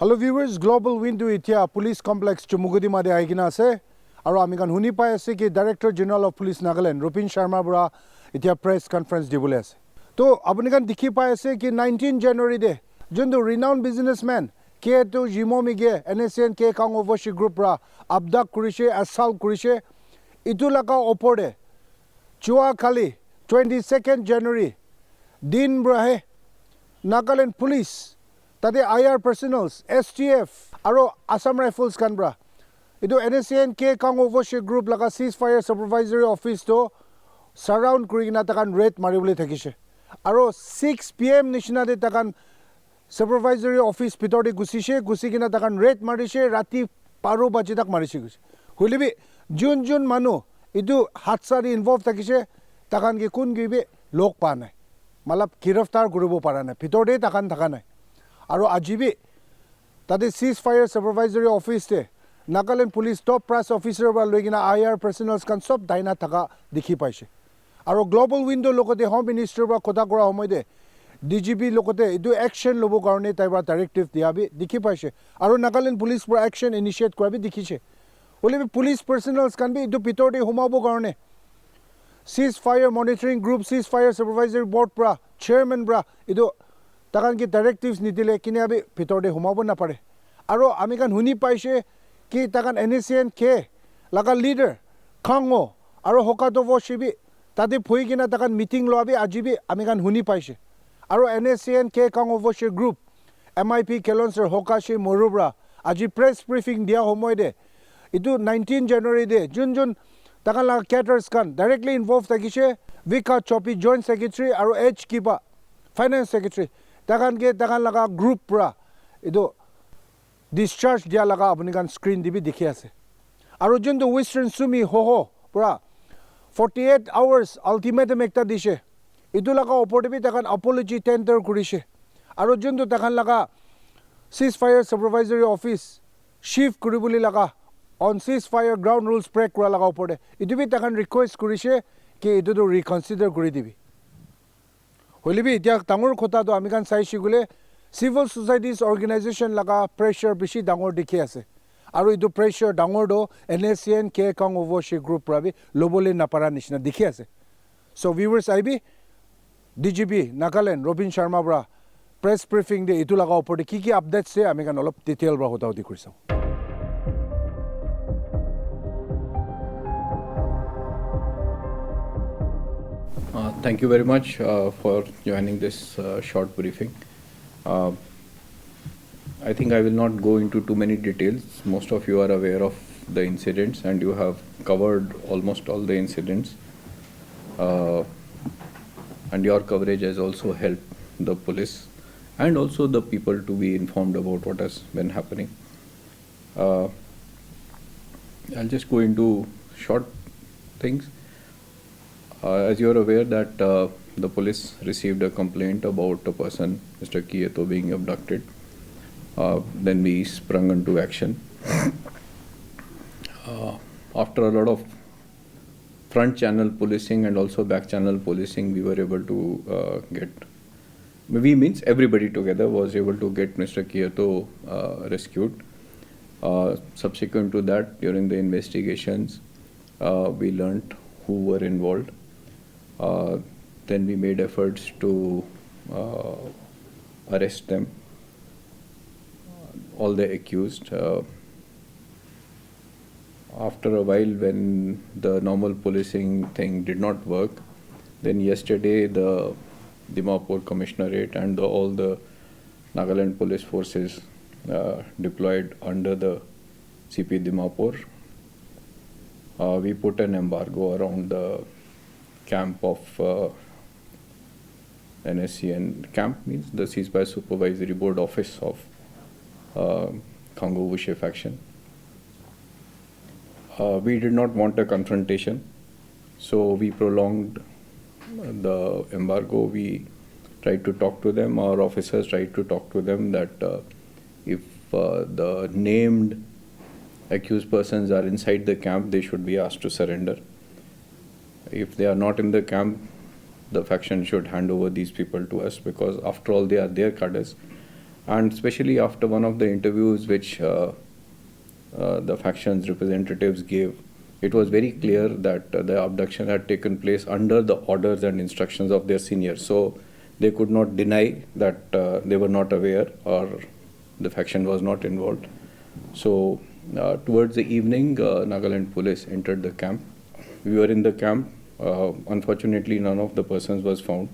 Hello viewers, Global Window itia Police Complex Chumugudi made aigina ase aro ami kan huni pai ase ki Director General of Police Nagaland Rupin Sharma bura itia press conference dibule ase. To apuni kan dikhi pai ase ki 19 January de jundu renowned businessman Kiyeto Zhimomi ge NSCN ke Kang Overshi Group ra abduct kurishe assault kurishe itu laka opode chua khali 22nd January din brahe Nagaland Police Tade IR personals, STF, aro Assam Rifles kanbra. Ito NSCN ke Kang Overshi Group laga Ceasefire Supervisory Office to surround kuri na takan raid maribuli thakishe. Aro 6 PM nishina de takan Supervisory Office pitori gusi kina takan raid marishe rati paro baji tak marishe gusi. Hulibi jun manu itu hatsari involved thakishe takan ki kun gibe lok pa nai. Malap giraftar kuribo para nai. Pitori takan thakanai. Aro ajibi tade Ceasefire Supervisory Office te Nagaland Police top brass officer ba loigina IR personals kan sob daina thaka dikhi paise. Aro Global Window lokote Home Minister ba kota kora homoide DGP lokote idu action lobo karone taiba directive diabi dikhi paise. Aro Nagaland Police bra action initiate kora bi dikhiche. Ole police personals kan bi idu pitor de humabo karone Ceasefire Monitoring Group Ceasefire Supervisory Board bra chairman bra idu takan ki directives nitile kini abi pitor de humabo na pare aro ami kan huni paise ki takan NSCN ke laga leader khango aro hokato shibi tade phoi kina takan meeting lo abi ajibi ami kan huni paise aro NSCN ke khango group MIP kelonser hokashi morubra aji press briefing dia homoy de itu 19 January de jun takan laga caterers kan directly involved takishe Vika Chopi joint secretary aro H kipa finance secretary takan laga group pra ido discharge dia laga apni kan screen dibi dikhi ase aro jundu Western Sumi ho pra 48 hours ultimatum ekta dishe idu laga opor bi takan apology tender kurishe aro jundu takan laga Ceasefire Supervisory Office chief kuribuli laga on ceasefire ground rules break kura laga opor de idu bi takan request kurishe ki idu do reconsider kuri dibi Holibi dia tangor khota do amikan sai shigule civil societies organization laga pressure bishi dangor dikhi ase aru idu pressure dangor do NSCN ke Kang Overshi Group rabi lobole napara nishna dikhi ase so viewers IB DGP Nagaland Rupin Sharma bra press briefing de itu laga opor de ki updates se amikan olop detail bra hota hoti kurisa Thank you very much for joining this short briefing. I think I will not go into too many details. Most of you are aware of the incidents and you have covered almost all the incidents. And your coverage has also helped the police and also the people to be informed about what has been happening. I'll just go into short things. As you are aware that the police received a complaint about a person, Mr. Kiyeto, being abducted. Then we sprung into action. After a lot of front channel policing and also back channel policing, we were able to we means everybody together was able to get Mr. Kiyeto rescued. Subsequent to that, during the investigations, we learnt who were involved. Then we made efforts to arrest them, all the accused. After a while, when the normal policing thing did not work, then yesterday the Dimapur Commissionerate and all the Nagaland police forces deployed under the CP Dimapur. We put an embargo around the camp of NSCN. Camp means the Ceasefire Supervisory Board office of Kang Overshi faction. We did not want a confrontation, so we prolonged the embargo. We tried to talk to them, our officers tried to talk to them that if the named accused persons are inside the camp, they should be asked to surrender. If they are not in the camp, the faction should hand over these people to us, because after all they are their cadres And especially after one of the interviews which the faction's representatives gave, it was very clear that the abduction had taken place under the orders and instructions of their seniors. So they could not deny that they were not aware or the faction was not involved. So towards the evening, Nagaland police entered the camp. We were in the camp. Unfortunately, none of the persons was found.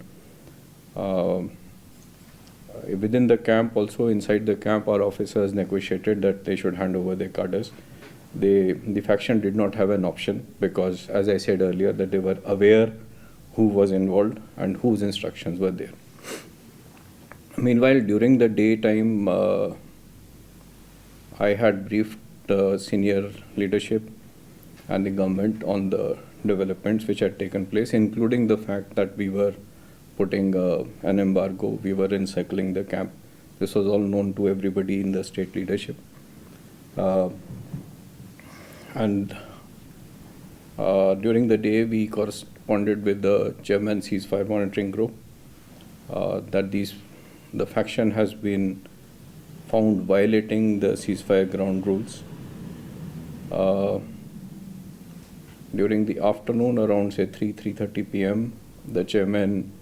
Within the camp, also inside the camp, our officers negotiated that they should hand over their cadres. The faction did not have an option because, as I said earlier, that they were aware who was involved and whose instructions were there. Meanwhile, during the daytime, I had briefed the senior leadership and the government on the developments which had taken place, including the fact that we were putting an embargo, we were encircling the camp. This was all known to everybody in the state leadership. And during the day, we corresponded with the chairman Ceasefire monitoring group that the faction has been found violating the ceasefire ground rules. During the afternoon, around say 3:30 p.m., the chairman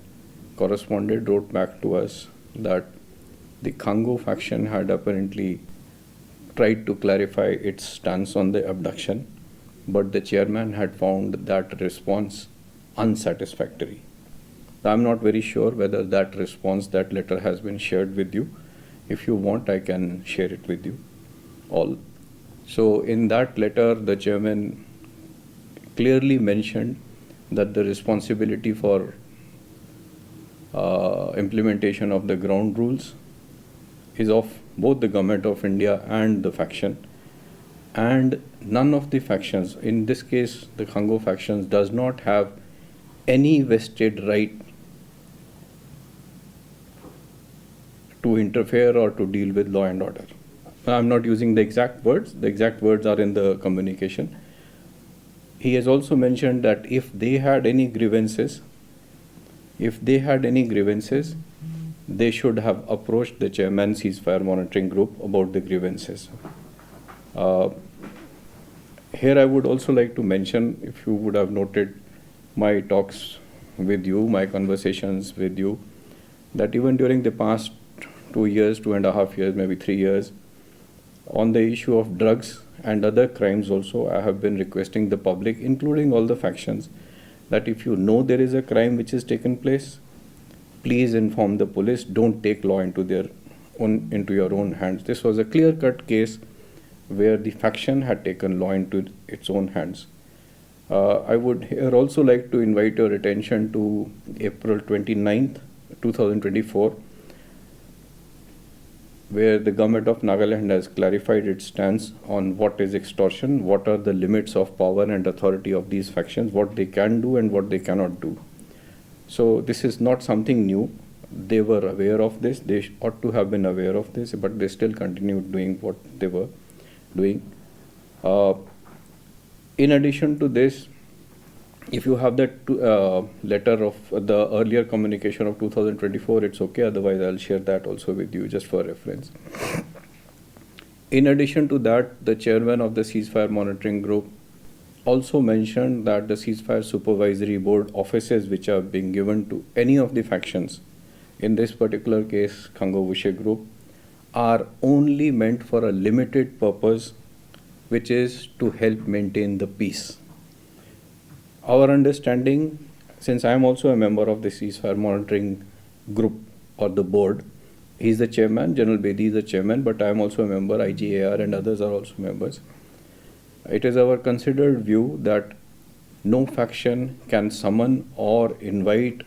corresponded, wrote back to us that the Congo faction had apparently tried to clarify its stance on the abduction, but the chairman had found that response unsatisfactory. I'm not very sure whether that response, that letter has been shared with you. If you want, I can share it with you all. So in that letter, the chairman clearly mentioned that the responsibility for implementation of the ground rules is of both the government of India and the faction, and none of the factions, in this case the Congo factions, does not have any vested right to interfere or to deal with law and order. I'm not using the exact words are in the communication. He has also mentioned that if they had any grievances, they should have approached the chairman ceasefire monitoring group about the grievances. Here I would also like to mention, if you would have noted my talks with you, my conversations with you, that even during the past 2 years, 2.5 years, maybe 3 years, on the issue of drugs and other crimes also, I have been requesting the public, including all the factions, that if you know there is a crime which has taken place, please inform the police. Don't take law into your own hands. This was a clear-cut case where the faction had taken law into its own hands. I would here also like to invite your attention to April 29th, 2024, where the government of Nagaland has clarified its stance on what is extortion, what are the limits of power and authority of these factions, what they can do and what they cannot do. So this is not something new. They were aware of this. They ought to have been aware of this, but they still continued doing what they were doing. In addition to this, if you have that letter of the earlier communication of 2024, it's okay. Otherwise, I'll share that also with you just for reference. In addition to that, the chairman of the ceasefire monitoring group also mentioned that the ceasefire supervisory board offices which are being given to any of the factions, in this particular case, Congo Wushe group, are only meant for a limited purpose, which is to help maintain the peace. Our understanding, since I am also a member of the ceasefire monitoring group or the board, he's the chairman, General Bedi is the chairman, but I am also a member, IGAR and others are also members. It is our considered view that no faction can summon or invite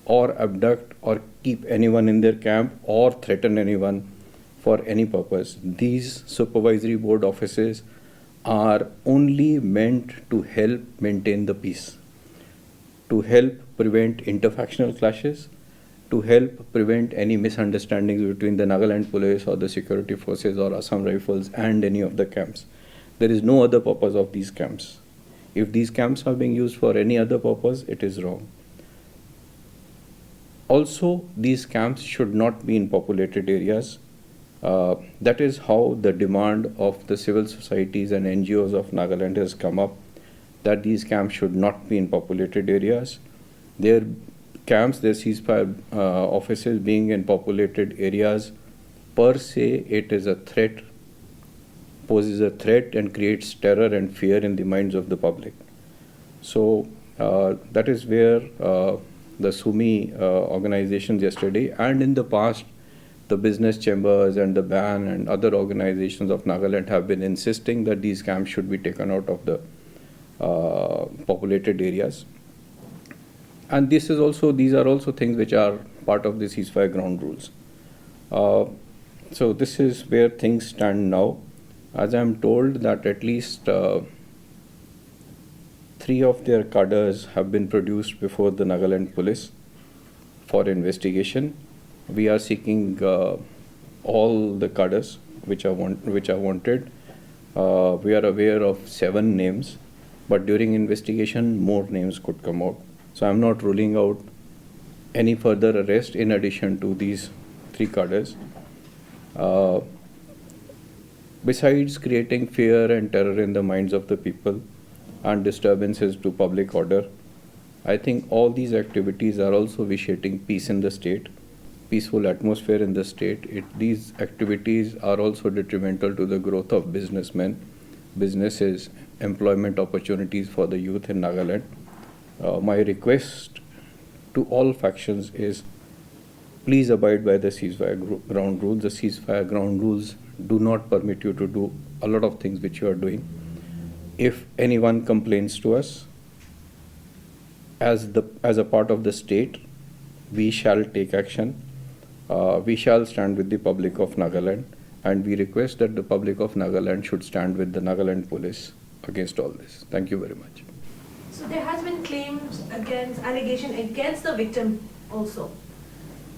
or abduct or keep anyone in their camp or threaten anyone for any purpose. These supervisory board offices are only meant to help maintain the peace, to help prevent interfactional clashes, to help prevent any misunderstandings between the Nagaland police or the security forces or Assam Rifles and any of the camps. There is no other purpose of these camps. If these camps are being used for any other purpose, it is wrong. Also, these camps should not be in populated areas. That is how the demand of the civil societies and NGOs of Nagaland has come up, that these camps should not be in populated areas. Their camps, their ceasefire offices being in populated areas, per se, it is a threat, poses a threat and creates terror and fear in the minds of the public. So that is where the SUMI organizations yesterday and in the past, the business chambers and the BAN and other organizations of Nagaland have been insisting that these camps should be taken out of the populated areas. And these are also things which are part of the ceasefire ground rules. So this is where things stand now. As I am told that at least 3 of their cadres have been produced before the Nagaland police for investigation. We are seeking all the cadres which are wanted. We are aware of 7 names, but during investigation more names could come out. So I am not ruling out any further arrest in addition to these 3 cadres. Besides creating fear and terror in the minds of the people and disturbances to public order, I think all these activities are also vitiating peace in the state, peaceful atmosphere in the state. These activities are also detrimental to the growth of businessmen, businesses, employment opportunities for the youth in Nagaland. My request to all factions is, please abide by the ceasefire ground rules. The ceasefire ground rules do not permit you to do a lot of things which you are doing. If anyone complains to us, as a part of the state, we shall take action. We shall stand with the public of Nagaland, and we request that the public of Nagaland should stand with the Nagaland police against all this. Thank you very much. So there has been allegation against the victim also.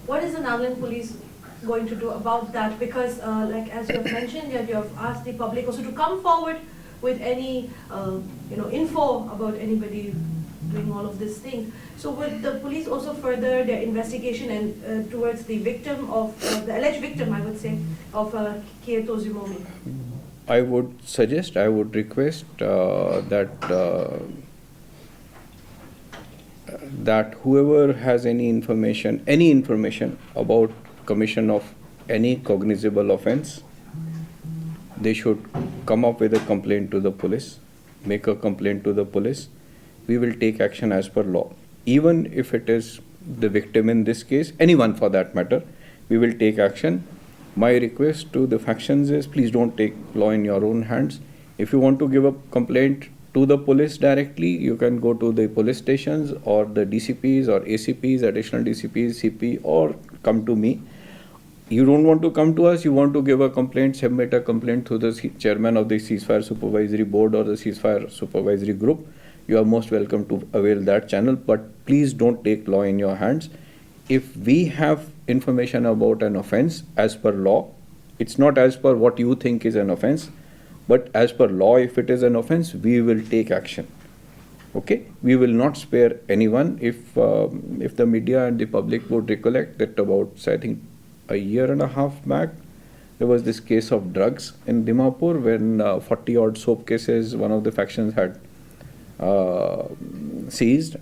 What is the Nagaland police going to do about that? Because like as you have mentioned, you have asked the public also to come forward with any info about anybody doing all of these things. So would the police also further their investigation and towards the victim of the alleged victim, I would say, of Kiyeto Zhimomi? I would request that whoever has any information about commission of any cognizable offense, they should come up with a complaint to the police, make a complaint to the police. We will take action as per law. Even if it is the victim in this case, anyone for that matter, we will take action. My request to the factions is, please don't take law in your own hands. If you want to give a complaint to the police directly, you can go to the police stations or the DCPs or ACPs, additional DCPs, CP, or come to me. You don't want to come to us, you want to give a complaint, submit a complaint to the chairman of the Ceasefire Supervisory Board or the Ceasefire Supervisory Group. You are most welcome to avail that channel, but please don't take law in your hands. If we have information about an offense as per law, it's not as per what you think is an offense, but as per law, if it is an offense, we will take action. Okay? We will not spare anyone. If the media and the public would recollect that about, I think, a year and a half back, there was this case of drugs in Dimapur when 40 odd soap cases one of the factions had seized,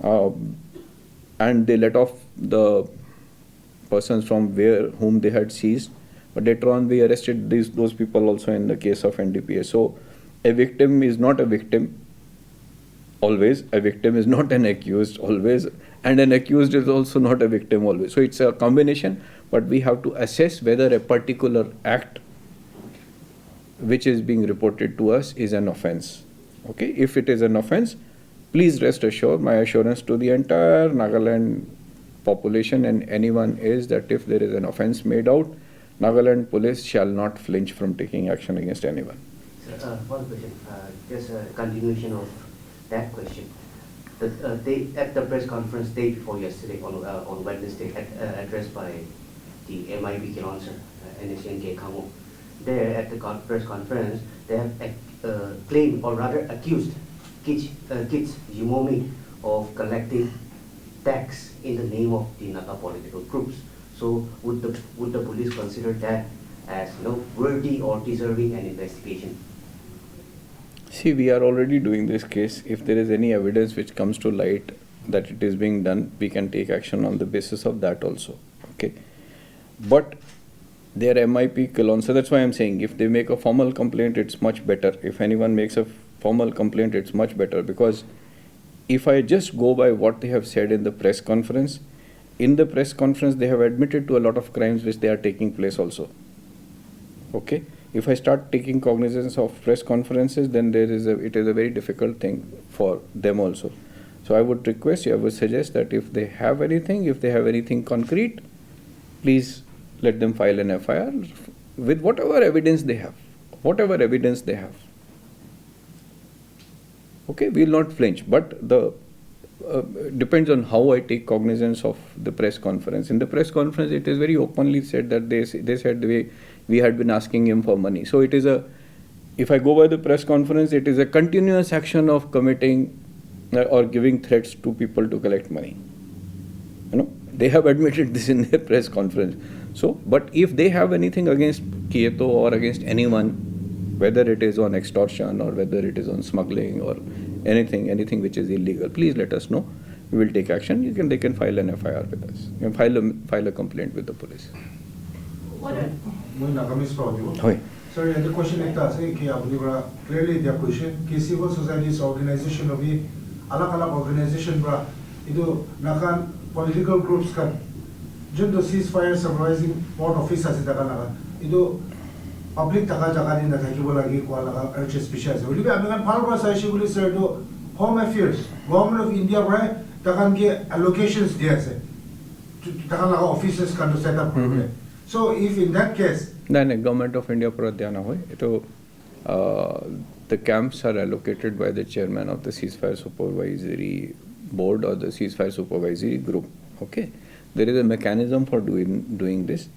and they let off the persons from whom they had seized. But later on, we arrested those people also in the case of NDPA. So a victim is not a victim always. A victim is not an accused always. And an accused is also not a victim always. So it's a combination. But we have to assess whether a particular act which is being reported to us is an offense. Okay? If it is an offense, please rest assured, my assurance to the entire Nagaland population and anyone is that if there is an offense made out, Nagaland police shall not flinch from taking action against anyone. Sir, one question, just a continuation of that question. At the press conference day before yesterday, on Wednesday, addressed by the MIB Council, NSCN Kamo, there at the press conference, they have claimed or rather accused Zhimomi of collecting attacks in the name of the Naga political groups. So would the police consider that as worthy or deserving an investigation? See, we are already doing this case. If there is any evidence which comes to light that it is being done, we can take action on the basis of that also. Okay. But their MIP Kalon, so that's why I'm saying if they make a formal complaint, it's much better. If anyone makes a formal complaint, it's much better, because if I just go by what they have said in the press conference, they have admitted to a lot of crimes which they are taking place also. Okay. If I start taking cognizance of press conferences, then it is a very difficult thing for them also. So I would request you, I would suggest that if they have anything concrete, please let them file an FIR with whatever evidence they have. Okay, we will not flinch, but the depends on how I take cognizance of the press conference. In the press conference, it is very openly said that they said we had been asking him for money. So it is if I go by the press conference, it is a continuous action of committing or giving threats to people to collect money. They have admitted this in their press conference. So, but if they have anything against Kiyeto or against anyone, whether it is on extortion or whether it is on smuggling or anything which is illegal, please let us know. We will take action. They can file an FIR with us. You can file a complaint with the police. Sorry, the question is clearly the question. Civil society's organization of alak organization nakan political groups kan just the ceasefire supervising port office as public jaga na thakibo lagi ko alaga urge specials uli be amegan phalwa sai shiguli sir to home affairs government of India right takan ke allocations dia ase takan laga offices kan to set up so if in that case then government of India par dhyan hoy to the camps are allocated by the chairman of the ceasefire supervisory board or the ceasefire supervisory group. Okay, there is a mechanism for doing this.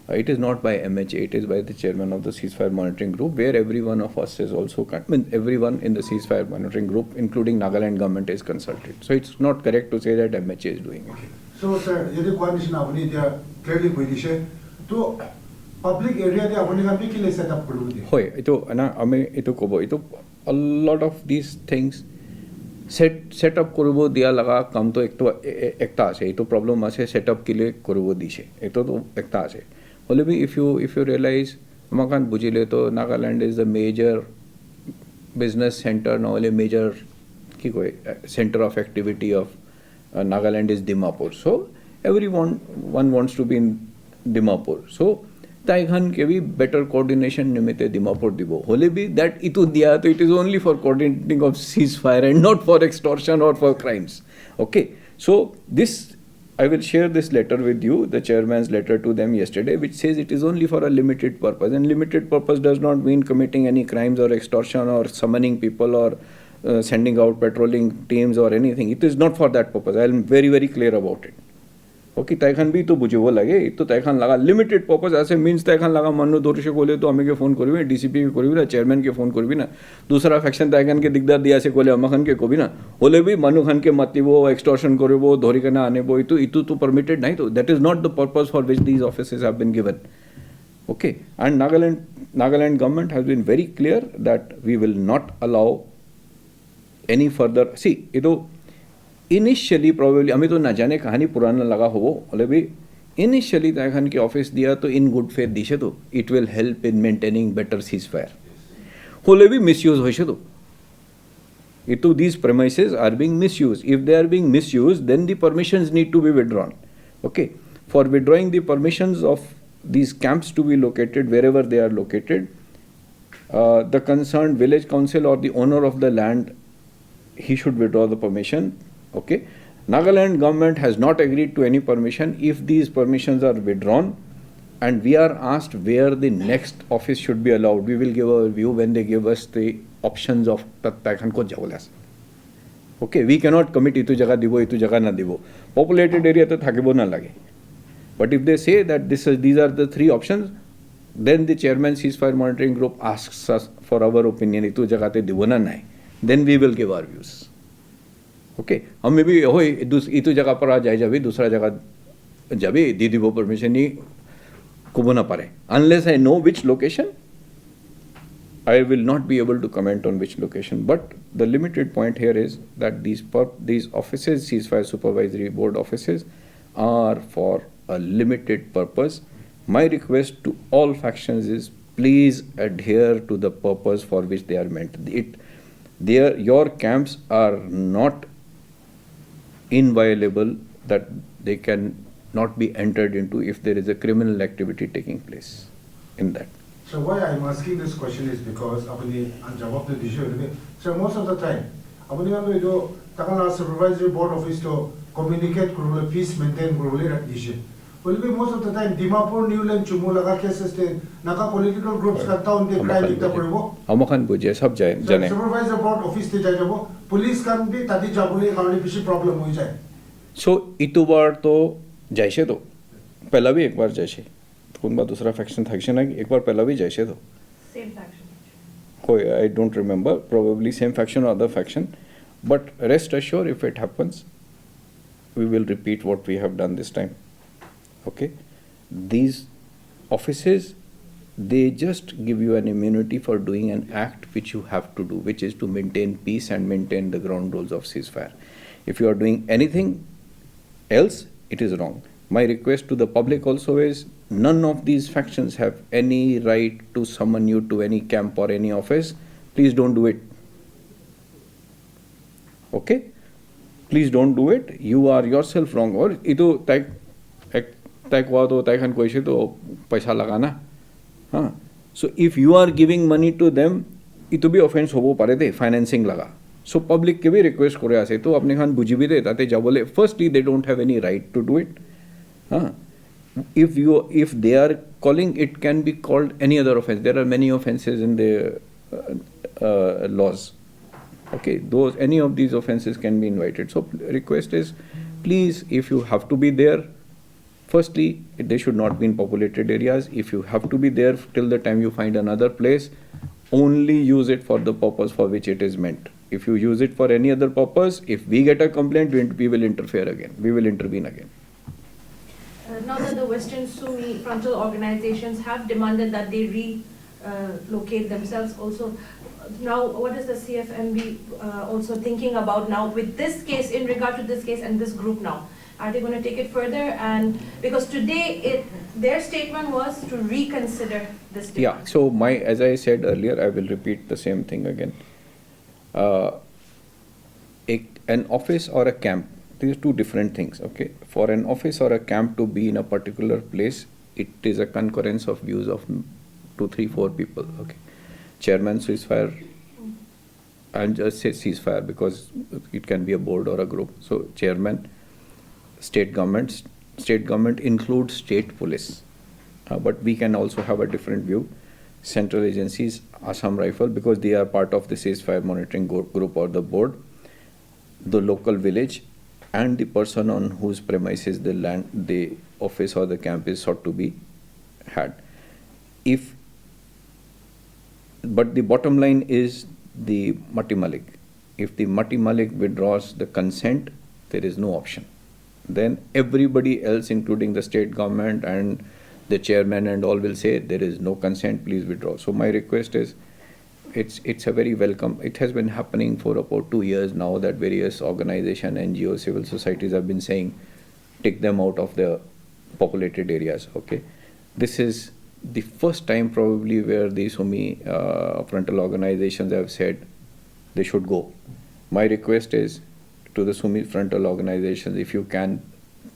It is not by MHA, it is by the chairman of the ceasefire monitoring group, where every one of us is also, everyone in the ceasefire monitoring group, including Nagaland government, is consulted. So it's not correct to say that MHA is doing it. So sir, yedi coordination apni dia clearly koi to public area de apni kan bhi set up karu di. Hoy, ito ana ame ito kobo ito a lot of these things set up করবো দিয়া লাগা কাম তো একটা আছে এই তো problem আছে set up কিলে করবো দিছে এটা তো একটা আছে হলে বি ইফ ইউ রিয়েলাইজ আমাকান বুঝিলে তো Nagaland is the major business centre নহলে মেজর কি কয় centre of activity of Nagaland is Dimapur so everyone wants to be in Dimapur so Taihan ke bhi better coordination nimite Dimapur dibo. Hole bhi that itu diya to it is only for coordinating of ceasefire and not for extortion or for crimes. Okay. So this I will share this letter with you, the chairman's letter to them yesterday, which says it is only for a limited purpose. And limited purpose does not mean committing any crimes or extortion or summoning people or sending out patrolling teams or anything. It is not for that purpose. I am very, very clear about it. Okay, ताइखान भी तो बुझे वो लगे तो ताइखान लगा limited purpose ऐसे means ताइखान लगा मनु दोषे कोले तो हमें के फोन करी डीसीपी के करी ना चेयरमैन के फोन करी ना दूसरा फैक्शन ताइखान के दिग्दार दिया से कोले अमखान के को भी ना होले भी मनु खान के मती वो एक्सटॉर्शन करे वो धोरी करना आने वो इतु तो परमिटेड नहीं तो that is not the purpose for which these offices have been given okay and Nagaland government has been very clear that we will not allow any further see ये तो इनिशियली प्रॉबेबली हमें तो ना जाने कहानी पुराना लगा हो बोले भी इनिशियली ताइखान के ऑफिस दिया तो इन गुड फेथ दिशे तो it will help in maintaining better ceasefire होले भी मिसयूज होइसे तो इतो these premises are being misuse if they are being misuse then the permissions need to be withdrawn okay for withdrawing the permissions of these camps to be located wherever they are located the concerned village council or the owner of the land he should withdraw the permission. Okay, Nagaland government has not agreed to any permission. If these permissions are withdrawn and we are asked where the next office should be allowed, we will give a view when they give us the options of Taikhan ko jagolas. Okay, we cannot commit itu jaga dibo, itu jaga na dibo. Populated area to thakibo na lage. But if they say that these are the three options, then the chairman ceasefire monitoring group asks us for our opinion, itu jaga te dibo na nahi. Then we will give our views. Okay, हम में भी होई इतु जगह पर आ जाए जाबे दूसरा जगह जाबे दीदी वो परमिशन नहीं को ना पारे. Unless I know which location, I will not be able to comment on which location. But the limited point here is that these offices, ceasefire supervisory board offices, are for a limited purpose. My request to all factions is please adhere to the purpose for which they are meant. Your camps are not inviolable, that they can not be entered into if there is a criminal activity taking place in that. So why I'm asking this question is because apni jawab to dishe. So most of the time, apni kan jo takana supervisory board office to communicate kurule peace maintain kurule rak dishe. Will be most of the time Dimapur, Newland, Chumulaga cases te naka political groups ka town te crime ikta koribo. Amakan buje sab jane. Supervisor board office te jai jabo. Police kan bhi tadi jabule kaune bishi problem hoi jai. So itu bar to jaise to. Pehla bhi ek bar jaise. कौन बात दूसरा faction faction है एक बार पहला भी जैसे तो Same faction. कोई I don't remember, probably same faction or other faction, but rest assured if it happens we will repeat what we have done this time. Okay, these offices, they just give you an immunity for doing an act which you have to do, which is to maintain peace and maintain the ground rules of ceasefire. If you are doing anything else, it is wrong. My request to the public also is, none of these factions have any right to summon you to any camp or any office. Please don't do it. Okay? Please don't do it. You are yourself wrong. Or ito tak wado takan ko isi to paisa lagana. So if you are giving money to them, ito भी offense होबो पारे दे financing लगा. So public के भी request करे आसे तो अपने खान बुझी भी दे ताते जब बोले firstly they don't have any right to do it. If they are calling, it can be called any other offense. There are many offenses in the laws. Okay, any of these offenses can be invited. So request is, please, if you have to be there, firstly, they should not be in populated areas. If you have to be there till the time you find another place, only use it for the purpose for which it is meant. If you use it for any other purpose, if we get a complaint, we will interfere again. We will intervene again. Now that the Western Sunni frontal organizations have demanded that they relocate themselves also, now what is the CFMB also thinking about now with this case, in regard to this case and this group now? Are they going to take it further? And because today their statement was to reconsider this statement. Yeah, so as I said earlier, I will repeat the same thing again. An office or a camp, these are two different things, okay? For an office or a camp to be in a particular place, it is a concurrence of views of 2, 3, 4 people, okay? Chairman, ceasefire, and just say ceasefire because it can be a board or a group. So chairman, state government includes state police, but we can also have a different view. Central agencies, Assam Rifle, because they are part of the ceasefire monitoring group or the board, the local village, and the person on whose premises the land, the office or the camp is sought to be had. But the bottom line is the Mati Malik. If the Mati Malik withdraws the consent, there is no option. Then everybody else, including the state government and the chairman and all, will say there is no consent, please withdraw. So my request is, it's a very welcome. It has been happening for about 2 years now that various organizations, NGOs, civil societies have been saying, take them out of the populated areas. Okay, this is the first time probably where the Sumi frontal organizations have said they should go. My request is to the Sumi frontal organizations, if you can,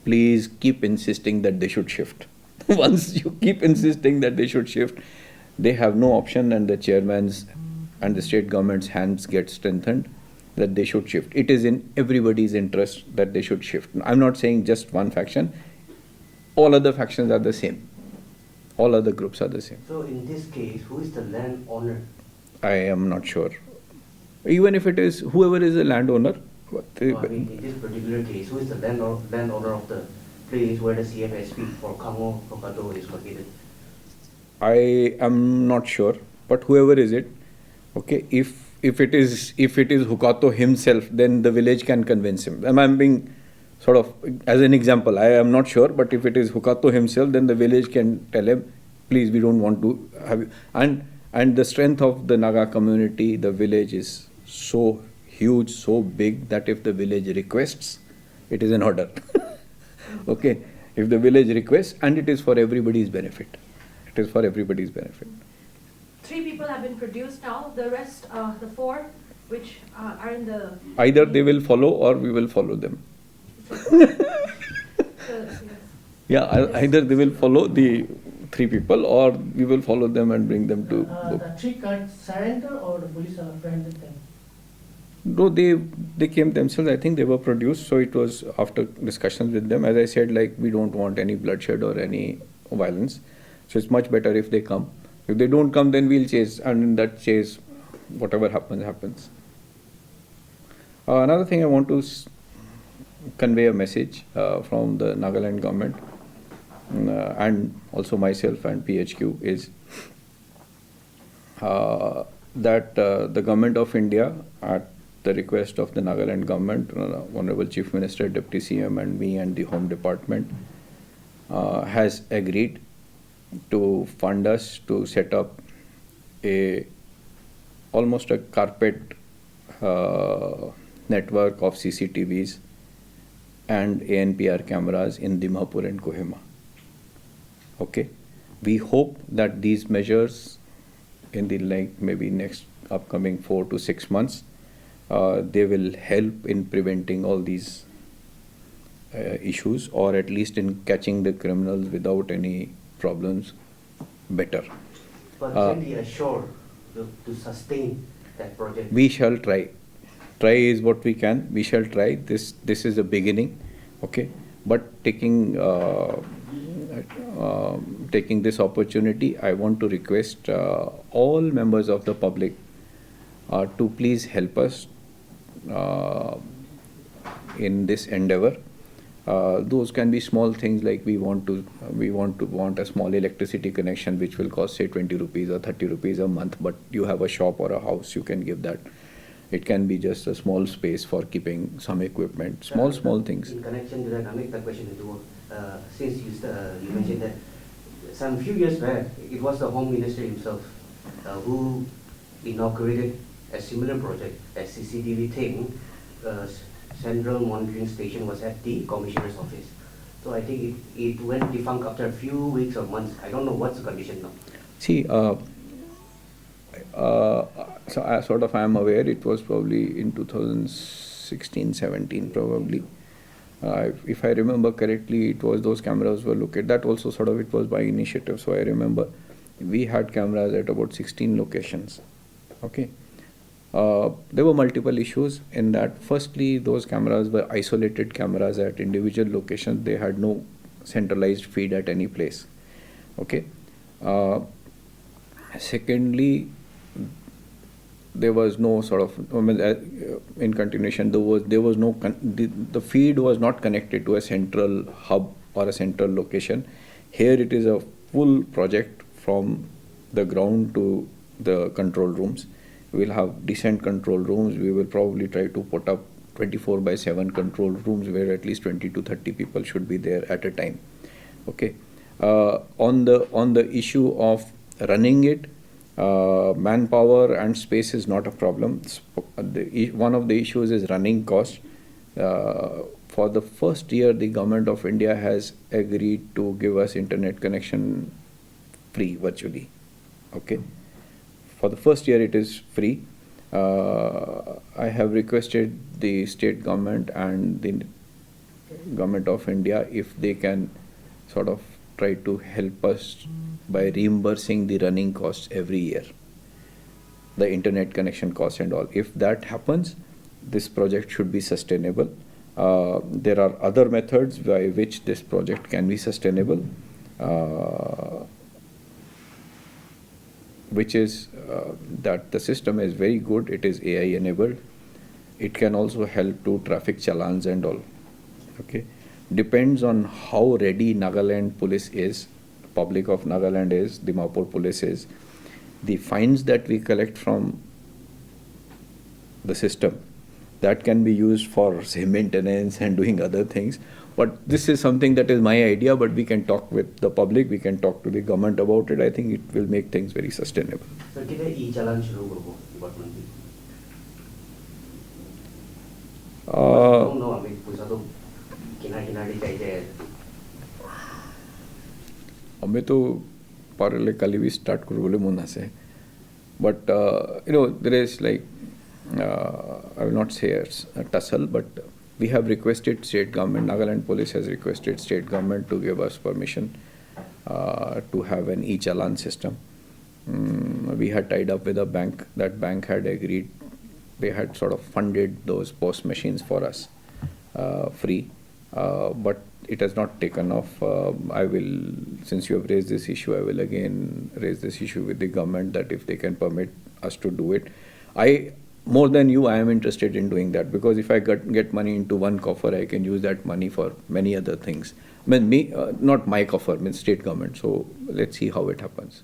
please keep insisting that they should shift. Once you keep insisting that they should shift, they have no option, and the chairman's and the state government's hands get strengthened that they should shift. It is in everybody's interest that they should shift. I'm not saying just one faction. All other factions are the same. All other groups are the same. So in this case, who is the landowner? I am not sure. Even if it is whoever is the landowner. In this particular case, who is the landowner of the place where the CFSB for Kango Kokado is located? I am not sure, but whoever is it, okay, if if it is Hukato himself, then the village can convince him. And I'm being sort of as an example. I am not sure, but if it is Hukato himself, then the village can tell him, please, we don't want to have you. And the strength of the Naga community, the village is so huge, so big that if the village requests, it is an order. Okay, if the village requests, and it is for everybody's benefit. It is for everybody's benefit. 3 people have been produced now. The rest, the 4, which are in the... Either they will follow or we will follow them. Yeah, either they will follow the 3 people or we will follow them and bring them to book. The 3 can't surrender or the police have apprehended them? No, they came themselves. I think they were produced. So it was after discussions with them. As I said, like, we don't want any bloodshed or any violence. So it's much better if they come. If they don't come, then we'll chase. And in that chase, whatever happens, happens. Another thing I want to convey a message from the Nagaland government and also myself and PHQ is that the government of India, at the request of the Nagaland government, Honorable Chief Minister, Deputy CM and me and the Home Department, has agreed to fund us to set up almost a carpet network of CCTVs and ANPR cameras in Dimapur and Kohima. Okay, we hope that these measures in the maybe next upcoming 4 to 6 months, they will help in preventing all these issues, or at least in catching the criminals without any problems better. But can we assure to sustain that project? We shall try. Try is what we can. We shall try. This is a beginning, okay. But taking this opportunity, I want to request all members of the public to please help us in this endeavor. Those can be small things, like we want a small electricity connection which will cost, say, 20 rupees or 30 rupees a month, but you have a shop or a house, you can give that. It can be just a small space for keeping some equipment, small things. In connection to that, I make the question to since you mentioned that some few years back, it was the Home Minister himself who inaugurated a similar project, a CCTV thing. Central monitoring station was at the Commissioner's office. So I think it went defunct after a few weeks or months. I don't know what's the condition now. See, so I am aware it was probably in 2016-17 probably. If I remember correctly, it was those cameras were located. That also it was by initiative. So I remember we had cameras at about 16 locations. Okay. There were multiple issues in that. Firstly, those cameras were isolated cameras at individual locations. They had no centralized feed at any place. Okay. Secondly, there was no in continuation, there was no the feed was not connected to a central hub or a central location. Here it is a full project from the ground to the control rooms. We will have decent control rooms. We will probably try to put up 24/7 control rooms where at least 20 to 30 people should be there at a time. Okay. On the issue of running it, manpower and space is not a problem. One of the issues is running cost. For the first year, the government of India has agreed to give us internet connection free virtually. Okay. For the first year, it is free. I have requested the state government and the government of India if they can try to help us by reimbursing the running costs every year, the internet connection costs and all. If that happens, this project should be sustainable. There are other methods by which this project can be sustainable, which is that the system is very good. It is AI enabled. It can also help to traffic challans and all. Okay, depends on how ready Nagaland police is, public of Nagaland is, Dimapur police is. The fines that we collect from the system. That can be used for, say, maintenance and doing other things. But this is something that is my idea, but we can talk with the public, we can talk to the government about it. I think it will make things very sustainable. Sir, कितने e-challan शुरू करो department में? No, I mean, पैसा तो किनारे चाहिए. हमें तो parallel kali we start kuru bole muna se. But there is like I will not say a tussle, but we have requested state government. Nagaland police has requested state government to give us permission to have an e-challan system. We had tied up with a bank. That bank had agreed. They had sort of funded those post machines for us free, but it has not taken off. Since you have raised this issue, I will again raise this issue with the government that if they can permit us to do it. More than you, I am interested in doing that, because if I get money into one coffer, I can use that money for many other things. I mean, not my coffer, I mean state government. So let's see how it happens.